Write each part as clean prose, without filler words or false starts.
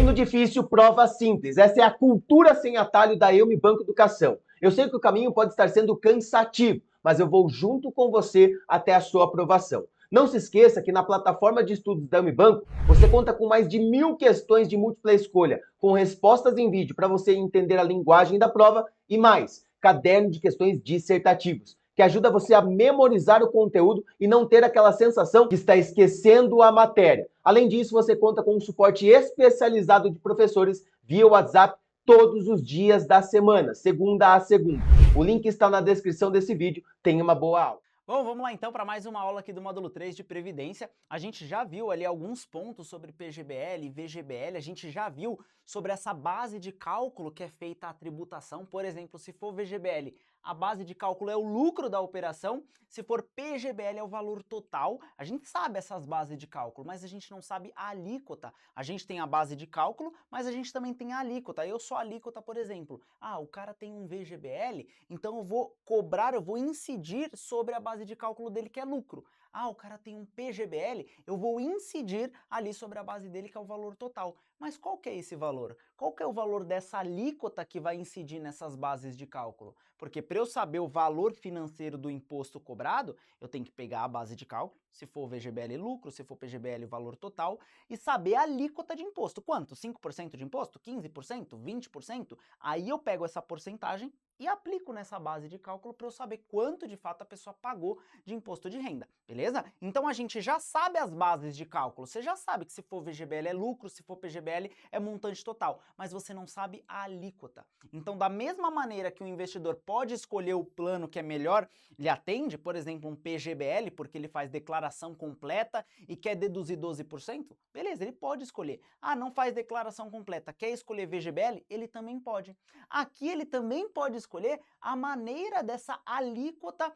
Ensino difícil, prova simples. Essa é a cultura sem atalho da Eu Me Banco Educação. Eu sei que o caminho pode estar sendo cansativo, mas eu vou junto com você até a sua aprovação. Não se esqueça que na plataforma de estudos da Eu Me Banco, você conta com mais de 1000 questões de múltipla escolha, com respostas em vídeo para você entender a linguagem da prova e mais, caderno de questões dissertativos, que ajuda você a memorizar o conteúdo e não ter aquela sensação que está esquecendo a matéria. Além disso, você conta com um suporte especializado de professores via WhatsApp todos os dias da semana, segunda a segunda. O link está na descrição desse vídeo. Tenha uma boa aula. Bom, vamos lá então para mais uma aula aqui do módulo 3 de Previdência. A gente já viu ali alguns pontos sobre PGBL e VGBL, a gente já viu sobre essa base de cálculo que é feita a tributação. Por exemplo, se for VGBL, a base de cálculo é o lucro da operação, se for PGBL é o valor total. A gente sabe essas bases de cálculo, mas a gente não sabe a alíquota. A gente tem a base de cálculo, mas a gente também tem a alíquota. Eu sou a alíquota, por exemplo. Ah, o cara tem um VGBL, então eu vou cobrar, eu vou incidir sobre a base de cálculo dele, que é lucro. Ah, o cara tem um PGBL, eu vou incidir ali sobre a base dele, que é o valor total. Mas qual que é esse valor? Qual que é o valor dessa alíquota que vai incidir nessas bases de cálculo? Porque para eu saber o valor financeiro do imposto cobrado, eu tenho que pegar a base de cálculo, se for VGBL lucro, se for PGBL valor total, e saber a alíquota de imposto. Quanto? 5% de imposto? 15%? 20%? Aí eu pego essa porcentagem e aplico nessa base de cálculo para eu saber quanto de fato a pessoa pagou de imposto de renda, beleza? Então a gente já sabe as bases de cálculo, você já sabe que se for VGBL é lucro, se for PGBL é montante total, mas você não sabe a alíquota. Então da mesma maneira que o investidor pode escolher o plano que é melhor lhe atende, por exemplo um PGBL, porque ele faz declaração completa e quer deduzir 12%, beleza, ele pode escolher. Ah, não faz declaração completa, quer escolher VGBL? Ele também pode. Aqui ele também pode escolher a maneira dessa alíquota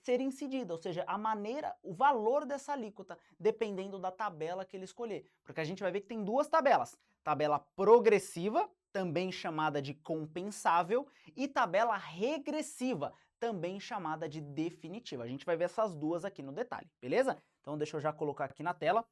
ser incidida, ou seja, a maneira, o valor dessa alíquota, dependendo da tabela que ele escolher. Porque a gente vai ver que tem duas tabelas. Tabela progressiva, também chamada de compensável, e tabela regressiva, também chamada de definitiva. A gente vai ver essas duas aqui no detalhe, beleza? Então deixa eu já colocar aqui na tela.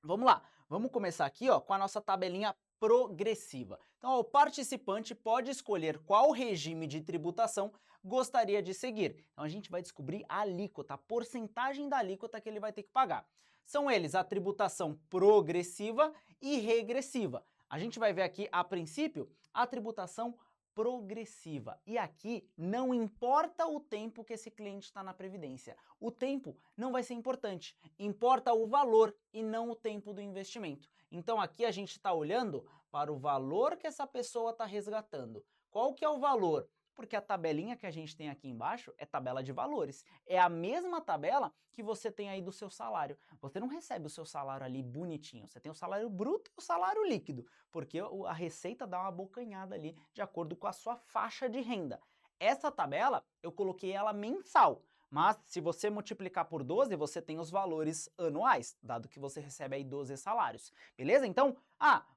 Vamos lá, vamos começar aqui ó, com a nossa tabelinha progressiva. Então, ó, o participante pode escolher qual regime de tributação gostaria de seguir. Então, a gente vai descobrir a alíquota, a porcentagem da alíquota que ele vai ter que pagar. São eles a tributação progressiva e regressiva. A gente vai ver aqui, a princípio, a tributação progressiva. E aqui não importa o tempo que esse cliente está na Previdência. O tempo não vai ser importante. Importa o valor e não o tempo do investimento. Então aqui a gente está olhando para o valor que essa pessoa está resgatando. Qual que é o valor? Porque a tabelinha que a gente tem aqui embaixo é tabela de valores. É a mesma tabela que você tem aí do seu salário. Você não recebe o seu salário ali bonitinho. Você tem o salário bruto e o salário líquido, porque a receita dá uma abocanhada ali de acordo com a sua faixa de renda. Essa tabela, eu coloquei ela mensal. Mas se você multiplicar por 12, você tem os valores anuais, dado que você recebe aí 12 salários. Beleza? Então,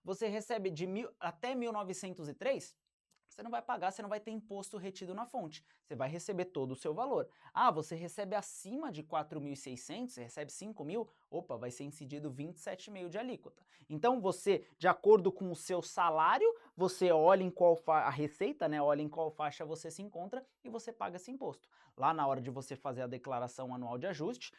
você recebe até 1903, você não vai pagar, você não vai ter imposto retido na fonte. Você vai receber todo o seu valor. Ah, você recebe acima de 4.600, você recebe 5.000, opa, vai ser incidido 27,5% de alíquota. Então você, de acordo com o seu salário, você olha em qual a receita, né, olha em qual faixa você se encontra e você paga esse imposto. Lá na hora de você fazer a declaração anual de ajuste,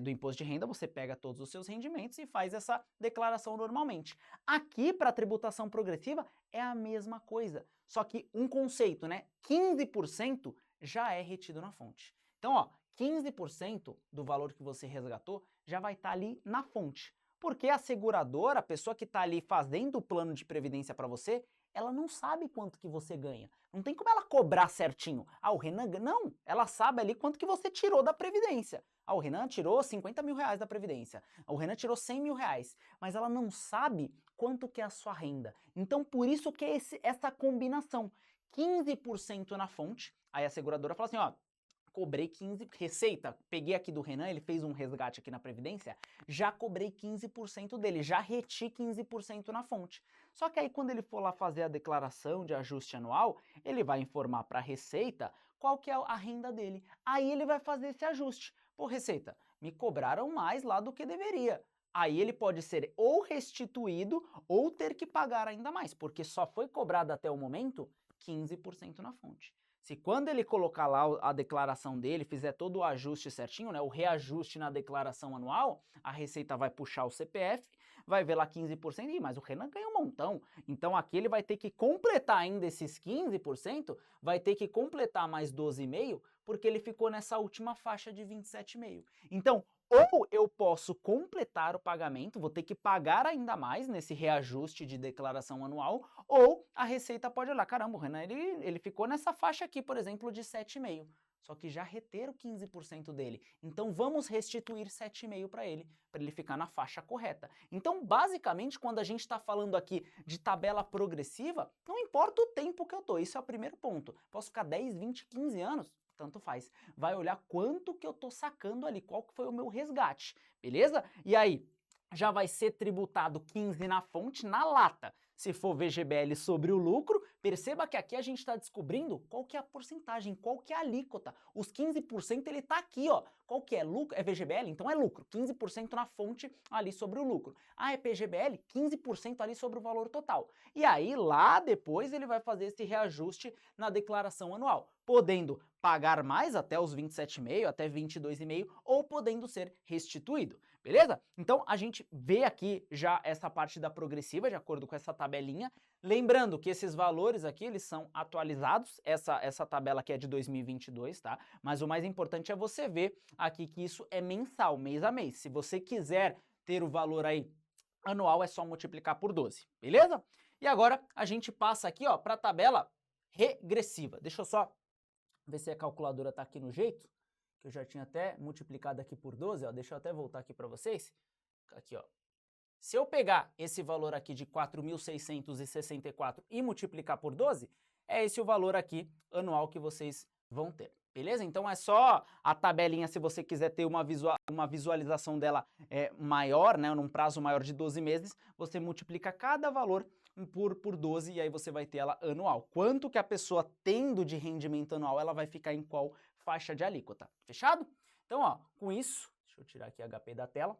do imposto de renda, você pega todos os seus rendimentos e faz essa declaração normalmente. Aqui, para a tributação progressiva, é a mesma coisa. Só que um conceito, né? 15% já é retido na fonte. Então, ó, 15% do valor que você resgatou já vai estar ali na fonte. Porque a seguradora, a pessoa que está ali fazendo o plano de previdência para você, ela não sabe quanto que você ganha. Não tem como ela cobrar certinho. Ah, o Renan ganha. Não, ela sabe ali quanto que você tirou da Previdência. Ah, o Renan tirou 50 mil reais da Previdência. O Renan tirou 100 mil reais. Mas ela não sabe quanto que é a sua renda. Então, por isso que é essa combinação. 15% na fonte. Aí a seguradora fala assim, ó, cobrei 15%, receita, peguei aqui do Renan, ele fez um resgate aqui na Previdência, já cobrei 15% dele, já reti 15% na fonte. Só que aí quando ele for lá fazer a declaração de ajuste anual, ele vai informar para a Receita qual que é a renda dele. Aí ele vai fazer esse ajuste. Pô, Receita, me cobraram mais lá do que deveria. aí ele pode ser ou restituído ou ter que pagar ainda mais, porque só foi cobrado até o momento 15% na fonte. Se quando ele colocar lá a declaração dele, fizer todo o ajuste certinho, né, o reajuste na declaração anual, a Receita vai puxar o CPF, vai ver lá 15%, mas o Renan ganha um montão. Então aqui ele vai ter que completar ainda esses 15%, vai ter que completar mais 12,5%, porque ele ficou nessa última faixa de 27,5%. Então, ou eu posso completar o pagamento, vou ter que pagar ainda mais nesse reajuste de declaração anual, ou a Receita pode olhar, caramba, o Renan, ele ficou nessa faixa aqui, por exemplo, de 7,5%. Só que já reteram 15% dele. Então vamos restituir 7,5% para ele ficar na faixa correta. Então, basicamente, quando a gente está falando aqui de tabela progressiva, não importa o tempo que eu tô, isso é o primeiro ponto. Posso ficar 10, 20, 15 anos, tanto faz. Vai olhar quanto que eu tô sacando ali, qual que foi o meu resgate, beleza? E aí, já vai ser tributado 15 na fonte, na lata. Se for VGBL sobre o lucro, perceba que aqui a gente está descobrindo qual que é a porcentagem, qual que é a alíquota. Os 15% ele está aqui, ó. Qual que é lucro? É VGBL? Então é lucro. 15% na fonte ali sobre o lucro. Ah, é PGBL? 15% ali sobre o valor total. E aí lá depois ele vai fazer esse reajuste na declaração anual, podendo pagar mais até os 27,5, até 22,5, ou podendo ser restituído. Beleza? Então a gente vê aqui já essa parte da progressiva, de acordo com essa tabelinha. Lembrando que esses valores aqui, eles são atualizados, essa tabela aqui é de 2022, tá? Mas o mais importante é você ver aqui que isso é mensal, mês a mês. Se você quiser ter o valor aí anual, é só multiplicar por 12, beleza? E agora a gente passa aqui, ó, para a tabela regressiva. Deixa eu só ver se a calculadora tá aqui no jeito, que eu já tinha até multiplicado aqui por 12, ó, deixa eu até voltar aqui para vocês. Aqui, ó. Se eu pegar esse valor aqui de 4.664 e multiplicar por 12, é esse o valor aqui anual que vocês vão ter, beleza? Então é só a tabelinha, se você quiser ter uma visualização dela maior, né, num prazo maior de 12 meses, você multiplica cada valor por 12 e aí você vai ter ela anual. Quanto que a pessoa tendo de rendimento anual, ela vai ficar em qual faixa de alíquota, fechado? Então, ó, com isso, deixa eu tirar aqui HP da tela.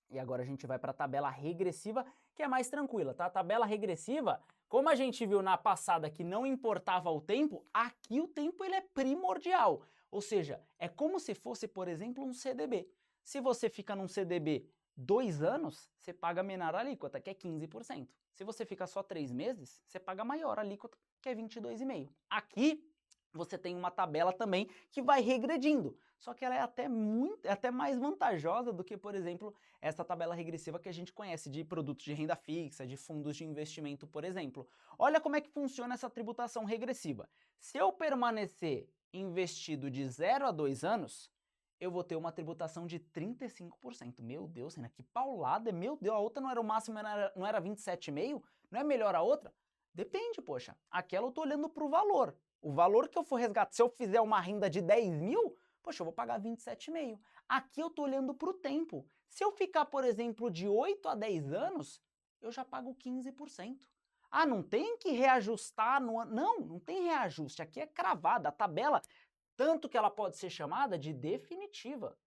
E agora a gente vai para a tabela regressiva, que é mais tranquila, tá? A tabela regressiva, como a gente viu na passada que não importava o tempo, aqui o tempo ele é primordial. Ou seja, é como se fosse, por exemplo, um CDB. Se você fica num CDB 2 anos, você paga menor alíquota, que é 15%. Se você fica só 3 meses, você paga maior alíquota, que é 22,5%. Aqui você tem uma tabela também que vai regredindo. Só que ela é até mais vantajosa do que, por exemplo, essa tabela regressiva que a gente conhece de produtos de renda fixa, de fundos de investimento, por exemplo. Olha como é que funciona essa tributação regressiva. Se eu permanecer investido de 0 a 2 anos, eu vou ter uma tributação de 35%. Meu Deus, Renan, que paulada! Meu Deus, a outra não era o máximo, não era 27,5%? Não é melhor a outra? Depende, poxa. Aquela eu tô olhando para o valor. O valor que eu for resgatar, se eu fizer uma renda de 10 mil, poxa, eu vou pagar 27,5. Aqui eu estou olhando para o tempo. Se eu ficar, por exemplo, de 8 a 10 anos, eu já pago 15%. Ah, não tem que reajustar no ano. Não, não tem reajuste. Aqui é cravada. A tabela, tanto que ela pode ser chamada de definitiva.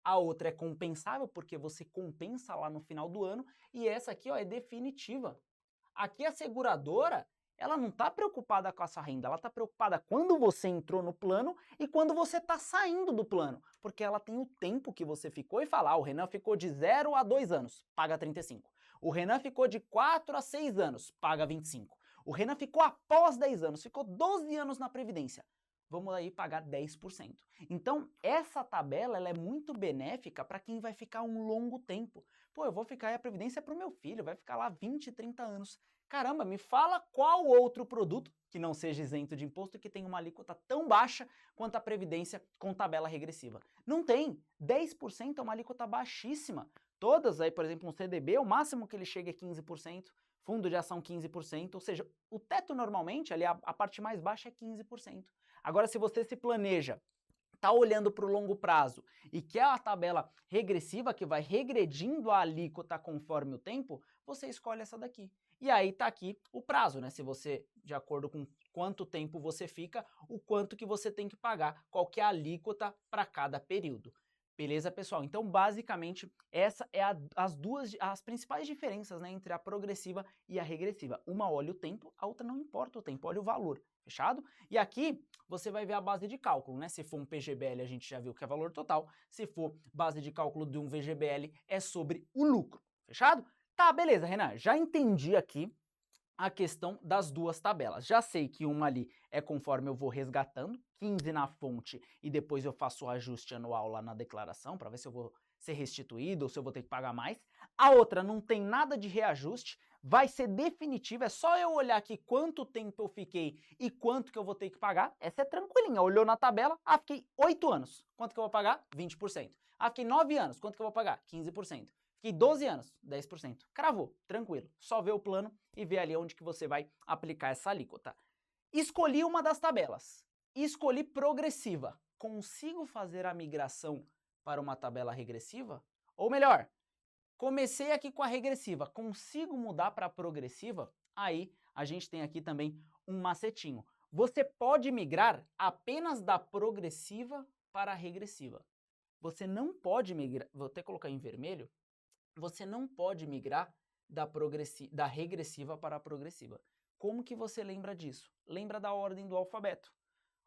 A outra é compensável, porque você compensa lá no final do ano. E essa aqui, ó, é definitiva. Aqui a seguradora, ela não está preocupada com essa renda, ela está preocupada quando você entrou no plano e quando você está saindo do plano, porque ela tem o tempo que você ficou e fala, o Renan ficou de 0 a 2 anos, paga 35. O Renan ficou de 4 a 6 anos, paga 25. O Renan ficou após 10 anos, ficou 12 anos na Previdência. Vamos aí pagar 10%. Então, essa tabela ela é muito benéfica para quem vai ficar um longo tempo. Pô, eu vou ficar aí a Previdência para o meu filho, vai ficar lá 20, 30 anos. Caramba, me fala qual outro produto que não seja isento de imposto que tem uma alíquota tão baixa quanto a Previdência com tabela regressiva. Não tem. 10% é uma alíquota baixíssima. Todas aí, por exemplo, um CDB, o máximo que ele chega é 15%, fundo de ação 15%, ou seja, o teto normalmente, ali a parte mais baixa é 15%. Agora, se você se planeja, está olhando para o longo prazo e quer a tabela regressiva que vai regredindo a alíquota conforme o tempo, você escolhe essa daqui. E aí está aqui o prazo, né? Se você, de acordo com quanto tempo você fica, o quanto que você tem que pagar, qual que é a alíquota para cada período. Beleza, pessoal? Então, basicamente, essa é as principais diferenças, né, entre a progressiva e a regressiva. Uma olha o tempo, a outra não importa o tempo, olha o valor, fechado? E aqui você vai ver a base de cálculo, né? Se for um PGBL, a gente já viu que é valor total. Se for base de cálculo de um VGBL, é sobre o lucro, fechado? Tá, beleza, Renan, já entendi aqui a questão das duas tabelas. Já sei que uma ali é conforme eu vou resgatando, 15 na fonte e depois eu faço o ajuste anual lá na declaração para ver se eu vou ser restituído ou se eu vou ter que pagar mais. A outra não tem nada de reajuste, vai ser definitiva, é só eu olhar aqui quanto tempo eu fiquei e quanto que eu vou ter que pagar. Essa é tranquilinha, olhou na tabela, fiquei 8 anos, quanto que eu vou pagar? 20%. Fiquei 9 anos, quanto que eu vou pagar? 15%. Fiquei 12 anos, 10%. Cravou, tranquilo. Só ver o plano e ver ali onde que você vai aplicar essa alíquota. Escolhi uma das tabelas. Escolhi progressiva. Consigo fazer a migração para uma tabela regressiva? Ou melhor, comecei aqui com a regressiva. Consigo mudar para a progressiva? Aí a gente tem aqui também um macetinho. Você pode migrar apenas da progressiva para a regressiva. Você não pode migrar, vou até colocar em vermelho, você não pode migrar da regressiva para a progressiva. Como que você lembra disso? Lembra da ordem do alfabeto.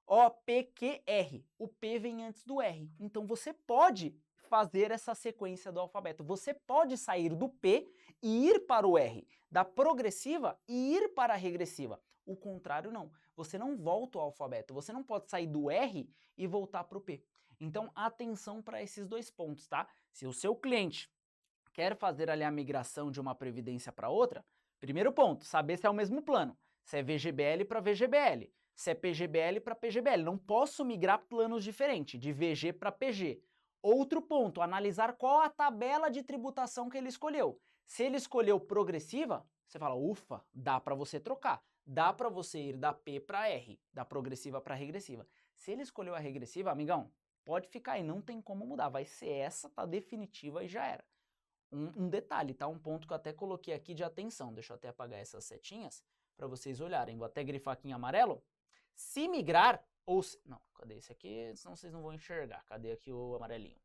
O, P, Q, R. O P vem antes do R. Então você pode fazer essa sequência do alfabeto. Você pode sair do P e ir para o R, da progressiva e ir para a regressiva. O contrário não. Você não volta ao alfabeto. Você não pode sair do R e voltar para o P. Então atenção para esses dois pontos, tá? Se o seu cliente quer fazer ali a migração de uma previdência para outra, primeiro ponto, saber se é o mesmo plano. Se é VGBL para VGBL, se é PGBL para PGBL. Não posso migrar planos diferentes, de VG para PG. Outro ponto, analisar qual a tabela de tributação que ele escolheu. Se ele escolheu progressiva, você fala, ufa, dá para você trocar. Dá para você ir da P para R, da progressiva para regressiva. Se ele escolheu a regressiva, amigão, pode ficar aí, não tem como mudar. Vai ser essa, tá definitiva e já era. Um detalhe, tá? Um ponto que eu até coloquei aqui de atenção. Deixa eu até apagar essas setinhas para vocês olharem. Vou até grifar aqui em amarelo. Se migrar, ou se... Não, cadê esse aqui? Senão vocês não vão enxergar. Cadê aqui o amarelinho?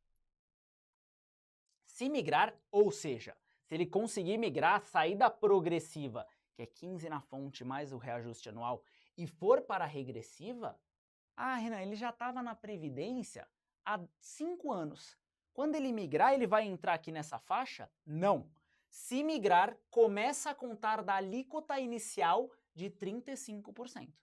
Se migrar, ou seja, se ele conseguir migrar, sair da progressiva, que é 15 na fonte mais o reajuste anual, e for para a regressiva, Renan, ele já estava na Previdência há 5 anos. Quando ele migrar, ele vai entrar aqui nessa faixa? Não. Se migrar, começa a contar da alíquota inicial de 35%.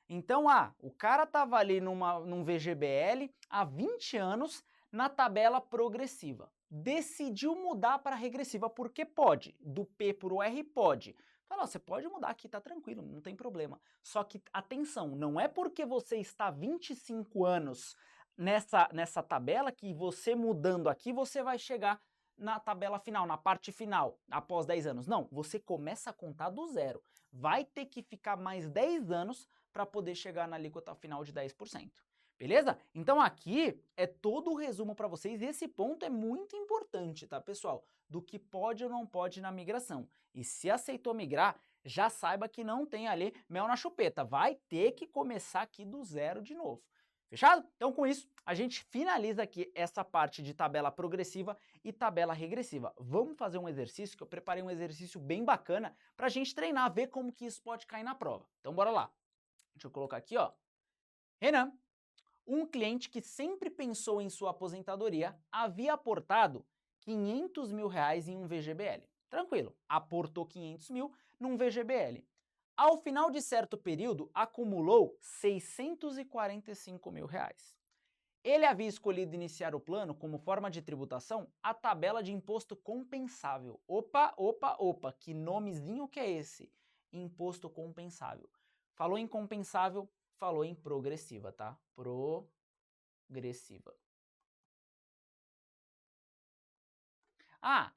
Então, o cara estava ali num VGBL há 20 anos na tabela progressiva. Decidiu mudar para regressiva, porque pode. Do P para o R pode. Fala, você pode mudar aqui, tá tranquilo, não tem problema. Só que, atenção, não é porque você está 25 anos nessa tabela que você mudando aqui, você vai chegar na tabela final, na parte final, após 10 anos. Não, você começa a contar do zero. Vai ter que ficar mais 10 anos para poder chegar na alíquota final de 10%. Beleza? Então aqui é todo o resumo para vocês e esse ponto é muito importante, tá, pessoal? Do que pode ou não pode na migração. E se aceitou migrar, já saiba que não tem ali mel na chupeta. Vai ter que começar aqui do zero de novo. Fechado? Então com isso, a gente finaliza aqui essa parte de tabela progressiva e tabela regressiva. Vamos fazer um exercício, que eu preparei um exercício bem bacana para a gente treinar, ver como que isso pode cair na prova. Então bora lá. Deixa eu colocar aqui, ó. Renan, um cliente que sempre pensou em sua aposentadoria, havia aportado R$500 mil em um VGBL. Tranquilo, aportou 500 mil num VGBL. Ao final de certo período, acumulou R$645 mil. Ele havia escolhido iniciar o plano como forma de tributação a tabela de imposto compensável. Opa, que nomezinho que é esse? Imposto compensável. Falou em compensável, falou em progressiva, tá? Progressiva.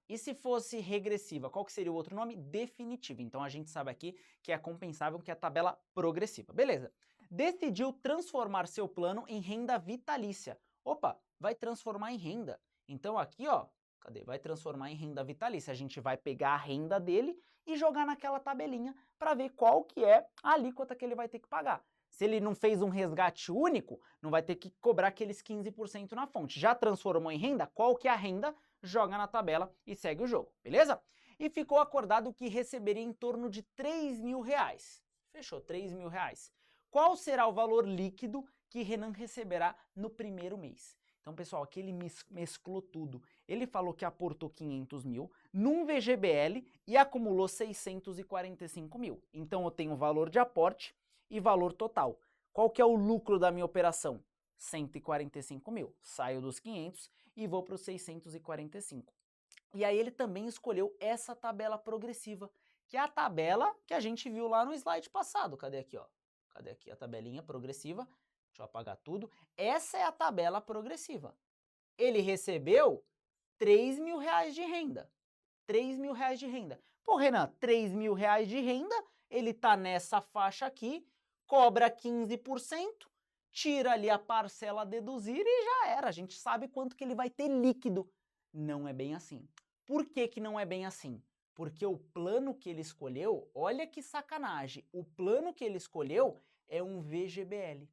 E se fosse regressiva, qual que seria o outro nome? Definitiva. Então a gente sabe aqui que é compensável, que é a tabela progressiva. Beleza. Decidiu transformar seu plano em renda vitalícia. Opa, vai transformar em renda. Então aqui, ó, cadê? Vai transformar em renda vitalícia. A gente vai pegar a renda dele e jogar naquela tabelinha para ver qual que é a alíquota que ele vai ter que pagar. Se ele não fez um resgate único, não vai ter que cobrar aqueles 15% na fonte. Já transformou em renda? Qual que é a renda? Joga na tabela e segue o jogo, beleza? E ficou acordado que receberia em torno de R$3.000. Fechou, R$3.000. Qual será o valor líquido que Renan receberá no primeiro mês? Então, pessoal, aqui ele mesclou tudo. Ele falou que aportou 500 mil num VGBL e acumulou 645 mil. Então, eu tenho valor de aporte e valor total. Qual que é o lucro da minha operação? 145 mil. Saio dos 500 e vou para os 645. E aí ele também escolheu essa tabela progressiva, que é a tabela que a gente viu lá no slide passado. Cadê aqui, ó? Cadê aqui a tabelinha progressiva? Deixa eu apagar tudo. Essa é a tabela progressiva. Ele recebeu R$3.000 de renda. R$3.000 de renda. Pô, Renan, R$3.000 de renda, ele tá nessa faixa aqui, cobra 15%, tira ali a parcela a deduzir e já era. A gente sabe quanto que ele vai ter líquido. Não é bem assim. Por que que não é bem assim? Porque o plano que ele escolheu, olha que sacanagem, o plano que ele escolheu é um VGBL.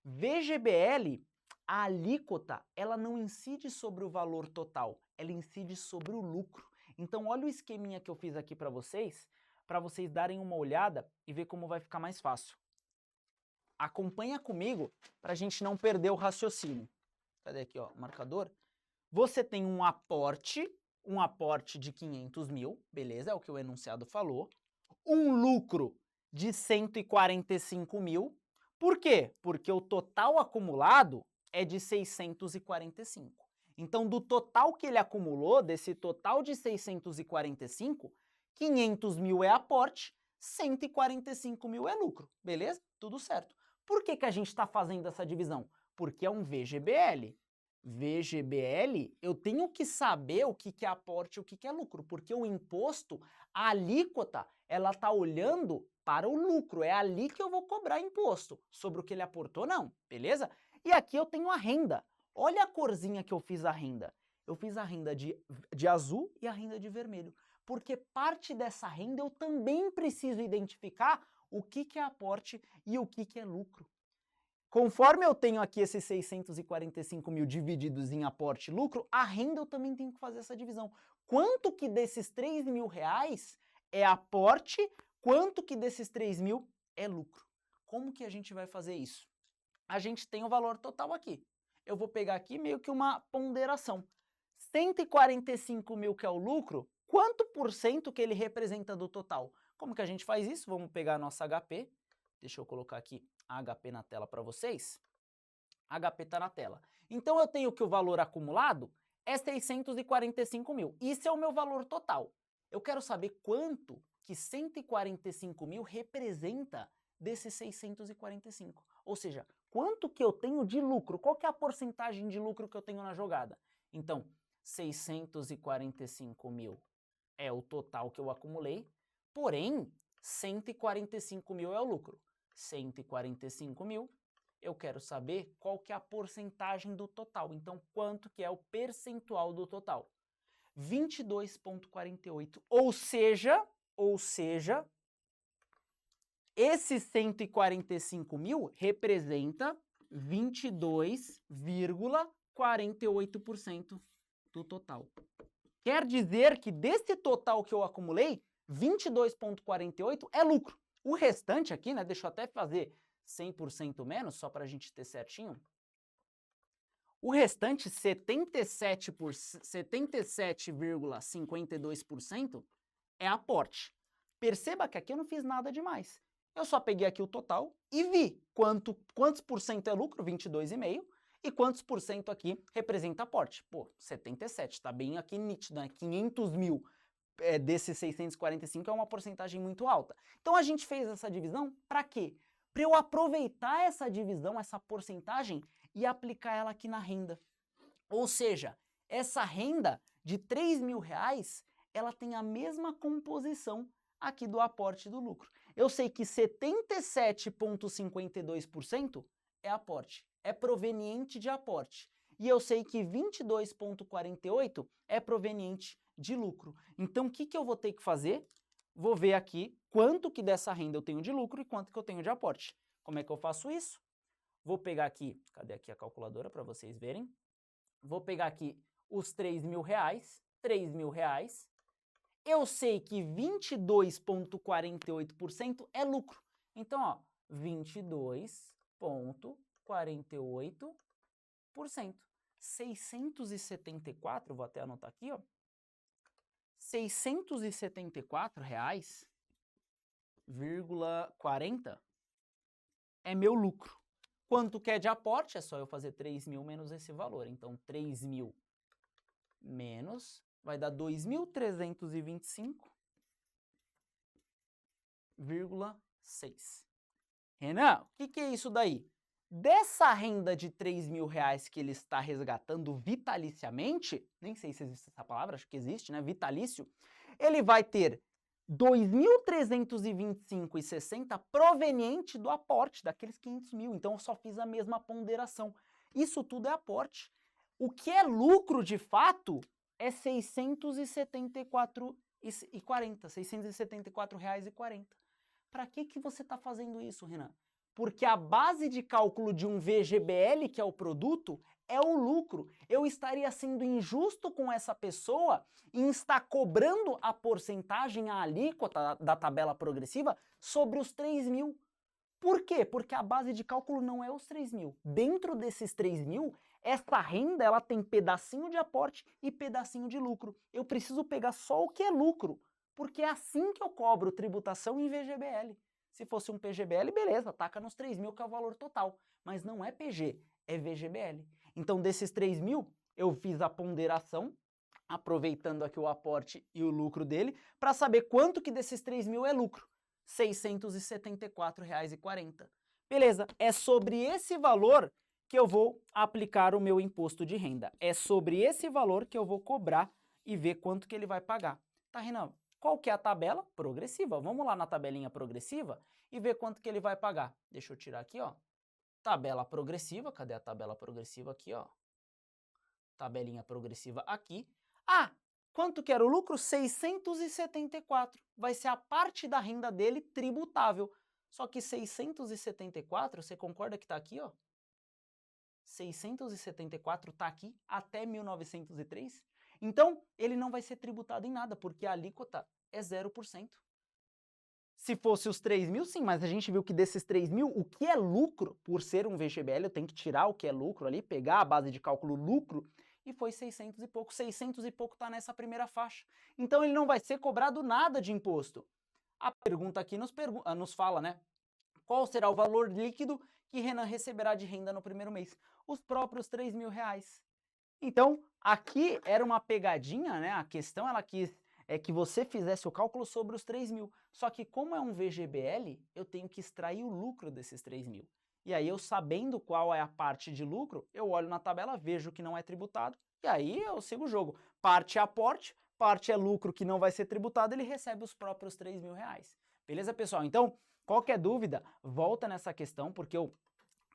VGBL, a alíquota, ela não incide sobre o valor total, ela incide sobre o lucro. Então olha o esqueminha que eu fiz aqui para vocês darem uma olhada e ver como vai ficar mais fácil. Acompanha comigo para a gente não perder o raciocínio. Cadê aqui, ó, o marcador? Você tem um aporte de 500 mil, beleza, é o que o enunciado falou. Um lucro de 145 mil. Por quê? Porque o total acumulado é de 645. Então, do total que ele acumulou, desse total de 645, 500 mil é aporte, 145 mil é lucro, beleza? Tudo certo. Por que que a gente está fazendo essa divisão? Porque é um VGBL. VGBL, eu tenho que saber o que é aporte e o que é lucro, porque o imposto, a alíquota, ela está olhando para o lucro, é ali que eu vou cobrar imposto. Sobre o que ele aportou, não, beleza? E aqui eu tenho a renda. Olha a corzinha que eu fiz a renda. Eu fiz a renda de azul e a renda de vermelho, porque parte dessa renda eu também preciso identificar o que é aporte e o que é lucro. Conforme eu tenho aqui esses 645 mil divididos em aporte e lucro, a renda eu também tenho que fazer essa divisão. Quanto que desses R$3.000 é aporte, quanto que desses 3 mil é lucro? Como que a gente vai fazer isso? A gente tem o valor total aqui. Eu vou pegar aqui meio que uma ponderação. 145 mil que é o lucro, quanto por cento que ele representa do total? Como que a gente faz isso? Vamos pegar a nossa HP. Deixa eu colocar aqui a HP na tela para vocês. A HP está na tela. Então eu tenho que o valor acumulado é 645 mil. Isso é o meu valor total. Eu quero saber quanto que 145 mil representa desses 645. Ou seja, quanto que eu tenho de lucro? Qual que é a porcentagem de lucro que eu tenho na jogada? Então, 645 mil é o total que eu acumulei, porém, 145 mil é o lucro. 145 mil, eu quero saber qual que é a porcentagem do total. Então, quanto que é o percentual do total? 22,48. Ou seja, esse 145 mil representa 22,48% do total. Quer dizer que desse total que eu acumulei, 22,48 é lucro. O restante aqui, né, deixa eu até fazer 100% menos, só para a gente ter certinho. O restante, 77,52% é aporte. Perceba que aqui eu não fiz nada demais. Eu só peguei aqui o total e vi quantos por cento é lucro, 22,5%, e quantos por cento aqui representa aporte. Pô, 77, tá bem aqui nítido, né? 500 mil desses 645 é uma porcentagem muito alta. Então a gente fez essa divisão para quê? Para eu aproveitar essa divisão, essa porcentagem, e aplicar ela aqui na renda. Ou seja, essa renda de R$3.000, ela tem a mesma composição aqui do aporte e do lucro. Eu sei que 77,52% é aporte, é proveniente de aporte. E eu sei que 22,48% é proveniente de lucro. Então, o que eu vou ter que fazer? Vou ver aqui quanto que dessa renda eu tenho de lucro e quanto que eu tenho de aporte. Como é que eu faço isso? Vou pegar aqui, cadê aqui a calculadora para vocês verem? Vou pegar aqui os R$3.000, R$3.000. Eu sei que 22,48% é lucro. Então, ó, 22,48%. 674, vou até anotar aqui, ó. R$674,40 é meu lucro. Quanto que é de aporte? É só eu fazer 3.000 menos esse valor. Então, 3.000 menos vai dar 2.325,6. Renan, o que é isso daí? Dessa renda de R$3.000 que ele está resgatando vitaliciamente, nem sei se existe essa palavra, acho que existe, né? Vitalício, ele vai ter 2.325,60 proveniente do aporte, daqueles 500 mil. Então, eu só fiz a mesma ponderação. Isso tudo é aporte. O que é lucro, de fato, é R$674,40. R$674,40. Para que você está fazendo isso, Renan? Porque a base de cálculo de um VGBL, que é o produto, é o lucro. Eu estaria sendo injusto com essa pessoa em estar cobrando a porcentagem, a alíquota da tabela progressiva sobre os 3.000. Por quê? Porque a base de cálculo não é os 3.000. Dentro desses 3.000, essa renda ela tem pedacinho de aporte e pedacinho de lucro. Eu preciso pegar só o que é lucro, porque é assim que eu cobro tributação em VGBL. Se fosse um PGBL, beleza, taca nos 3.000 que é o valor total. Mas não é PG, é VGBL. Então, desses 3.000, eu fiz a ponderação, aproveitando aqui o aporte e o lucro dele, para saber quanto que desses 3.000 é lucro. R$674,40. Beleza, é sobre esse valor que eu vou aplicar o meu imposto de renda. É sobre esse valor que eu vou cobrar e ver quanto que ele vai pagar. Tá, Renan? Qual que é a tabela? Progressiva. Vamos lá na tabelinha progressiva e ver quanto que ele vai pagar. Deixa eu tirar aqui, ó. Tabela progressiva. Cadê a tabela progressiva aqui, ó? Tabelinha progressiva aqui. Ah, quanto que era o lucro? 674. Vai ser a parte da renda dele tributável. Só que 674, você concorda que está aqui, ó? 674 está aqui até 1903. Então, ele não vai ser tributado em nada, porque a alíquota é 0%. Se fosse os 3.000, sim, mas a gente viu que desses 3.000, o que é lucro, por ser um VGBL, eu tenho que tirar o que é lucro ali, pegar a base de cálculo lucro, e foi 600 e pouco. 600 e pouco está nessa primeira faixa. Então, ele não vai ser cobrado nada de imposto. A pergunta aqui nos fala, né? Qual será o valor líquido que Renan receberá de renda no primeiro mês? Os próprios R$3.000. Então, aqui era uma pegadinha, né? A questão ela quis que você fizesse o cálculo sobre os 3.000. Só que como é um VGBL, eu tenho que extrair o lucro desses 3.000. E aí eu sabendo qual é a parte de lucro, eu olho na tabela, vejo que não é tributado, e aí eu sigo o jogo. Parte é aporte, parte é lucro que não vai ser tributado, ele recebe os próprios R$3.000. Beleza, pessoal? Então, qualquer dúvida, volta nessa questão, porque eu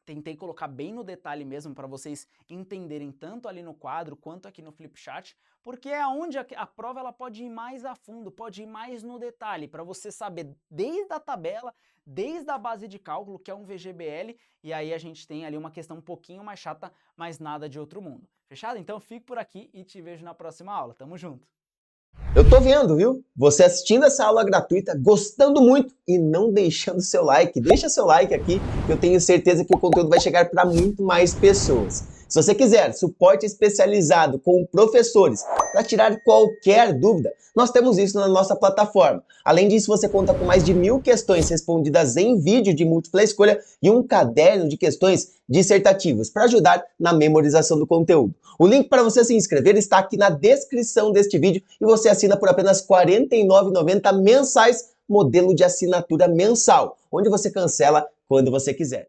tentei colocar bem no detalhe mesmo para vocês entenderem tanto ali no quadro quanto aqui no Flipchart, porque é onde a prova ela pode ir mais a fundo, pode ir mais no detalhe, para você saber desde a tabela, desde a base de cálculo, que é um VGBL, e aí a gente tem ali uma questão um pouquinho mais chata, mas nada de outro mundo. Fechado? Então fico por aqui e te vejo na próxima aula. Tamo junto! Eu tô vendo, viu? Você assistindo essa aula gratuita, gostando muito e não deixando seu like. Deixa seu like aqui, que eu tenho certeza que o conteúdo vai chegar para muito mais pessoas. Se você quiser suporte especializado com professores para tirar qualquer dúvida, nós temos isso na nossa plataforma. Além disso, você conta com mais de 1.000 questões respondidas em vídeo de múltipla escolha e um caderno de questões dissertativas para ajudar na memorização do conteúdo. O link para você se inscrever está aqui na descrição deste vídeo e você assina por apenas R$ 49,90 mensais, modelo de assinatura mensal, onde você cancela quando você quiser.